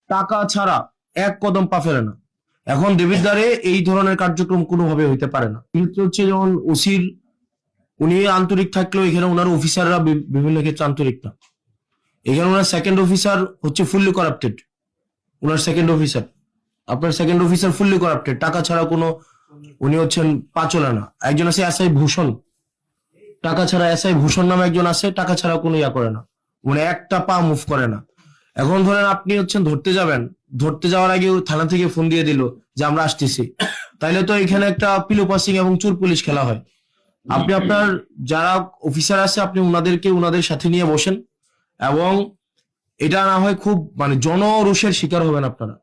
টাকা ছাড়া এক কদম পা ফেলে না। এখন দেবিদ্বারে এই ধরনের কার্যক্রম কোনোভাবে হইতে পারে না। ক্ষেত্রে হচ্ছে যেমন ওসির উনি আন্তরিক থাকলেও এখানে ওনার অফিসাররা বিভিন্ন ক্ষেত্রে আন্তরিক না। এখানে ওনার সেকেন্ড অফিসার হচ্ছে ফুললি করাপ্টেড। ওনার সেকেন্ড অফিসার, আপনার সেকেন্ড অফিসার ফুললি করাপ্টেড, টাকা ছাড়া কোনো, উনি হচ্ছেন পাঁচলা না। একজন আছে এসআই ভূষণ, টাকা ছাড়া এসআই ভূষণ নামে একজন আছে, টাকা ছাড়া কোনো ইয়া করে না, মানে একটা পা মুভ করে না। এখন ধরেন আপনি হচ্ছেন ধরতে যাবেন, ধরতে যাওয়ার আগে থানা থেকে ফোন দিয়ে দিল যে আমরা আসতেছি, তাইলে তো এখানে একটা পিলো পাসিং এবং চোর পুলিশ খেলা হয়। আপনি আপনার যারা অফিসার আছে আপনি ওনাদেরকে ওনাদের সাথে নিয়ে বসেন, এবং এটা না হয় খুব মানে জনরোষের শিকার হবেন আপনারা।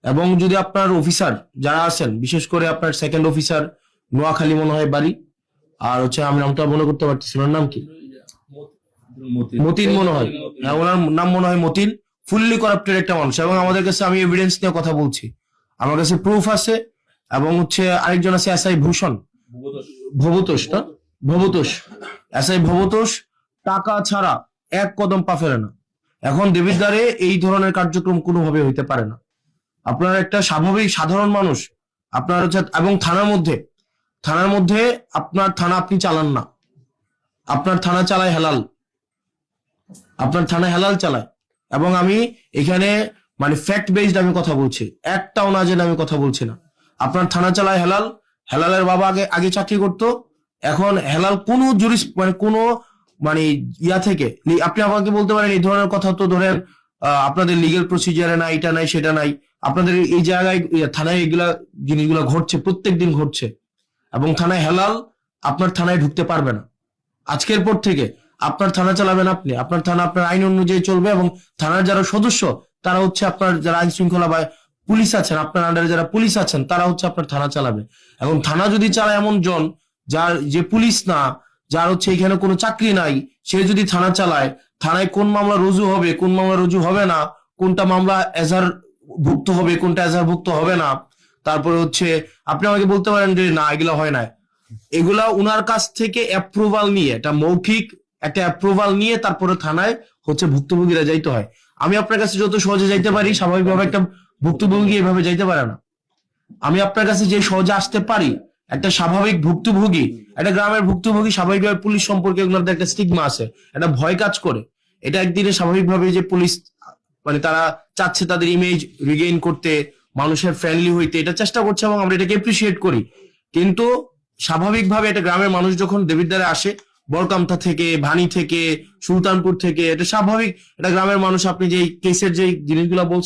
এবং যদি আপনার অফিসার যারা আছেন, বিশেষ করে আপনার সেকেন্ড অফিসার নোয়াখালী মনে হয় বাড়ি, আর হচ্ছে আমি নামটা মনে করতে পারতেছি ওনার নাম কি, মতিন মনে হয়, হ্যাঁ ওনার নাম মনে হয় মতিন, ফুললি করাপ্টেড একটা মানুষ। এবং আমাদের কাছে, আমি এভিডেন্স নিয়ে কথা বলছি, আমার কাছে প্রুফ আছে। এবং হচ্ছে আরেকজন আছে এসআই ভূষণ, ভবতোষ না, ভবতোষ, এসআই ভবতোষ টাকা ছাড়া এক কদম পা ফেলে না। এখন দেবিদ্বারে এই ধরনের কার্যক্রম কোনোভাবে হইতে পারে না। আপনার একটা স্বাভাবিক সাধারণ মানুষ, আপনার হচ্ছে, এবং থানার মধ্যে আপনার থানা আপনি চালান না, আপনার থানা চালায় হেলাল, আপনার থানা হেলাল চালায়। এবং আমি এখানে মানে ফ্যাক্ট বেসড আমি কথা বলছি, একটাও না জেনে আমি কথা বলছি না। আপনার থানা চালায় হেলাল, হেলালের বাবা আগে আগে চাকরি করতো। এখন হেলাল কোনো মানে কোনো মানে ইয়া থেকে আপনি আমাকে বলতে পারেন এই ধরনের কথা, তো ধরেন আপনাদের লিগেল প্রসিজারে নাই, এটা নাই সেটা নাই, আপনাদের এই জায়গায় থানায় এগুলা জিনিসগুলা ঘটছে, প্রত্যেক দিন ঘটছে। এবং থানায় হেলাল আপনার থানায় ঢুকতে পারবে না। আজকের পর থেকে আপনার থানা চালাবেন আপনি, আপনার থানা আপনার আইন অনুযায়ী চলবে। এবং থানার যারা সদস্য তারা হচ্ছে আপনার যারা আইন শৃঙ্খলা বা পুলিশ আছেন, আপনার আন্ডারে যারা পুলিশ আছেন তারা হচ্ছে আপনার থানা চালাবে। এবং থানা যদি চালায় এমন জন যার যে পুলিশ না, যার হচ্ছে এখানে কোনো চাকরি নাই, সে যদি থানা চালায়, থানায় কোন মামলা রুজু হবে কোন মামলা রুজু হবে না, কোনটা মামলা এজাহার ভুক্ত হবে কোনটা এজাহার ভুক্ত হবে না, তারপরে হচ্ছে আপনি আমাকে বলতে পারেন যে না এগুলা হয় না, এগুলা উনার কাছ থেকে অ্যাপ্রুভাল নিয়ে, এটা মৌখিক একটা অ্যাপ্রুভাল নিয়ে তারপরে থানায় হচ্ছে ভুক্তভোগীরা যাইতে হয়। আমি আপনার কাছে যত সহজে যাইতে পারি, স্বাভাবিকভাবে একটা ভুক্তভোগী এভাবে যাইতে পারে না। আমি আপনার কাছে যে সহজে আসতে পারি, একটা স্বাভাবিক ভুক্তভোগী, একটা গ্রামের ভুক্তভোগী, স্বাভাবিকভাবে পুলিশ সম্পর্কে ওনাদের একটা স্টিগমা আছে, একটা ভয় কাজ করে। এটা একদিনে স্বাভাবিকভাবে যে পুলিশ মানে তারা চাচ্ছে তাদের ইমেজ রিগেইন করতে, মানুষের ফ্রেন্ডলি হইতে, এটা চেষ্টা করছে এবং আমরা এটাকে এপ্রিসিয়েট করি। কিন্তু স্বাভাবিকভাবে একটা গ্রামের মানুষ যখন দেবিদ্বারে আসে, বরকামথা থেকে, ভানি থেকে, সুলতানপুর থেকে, এটা স্বাভাবিক একটা গ্রামের মানুষ, আপনি যে কেসের যে জিনিসগুলো বলছেন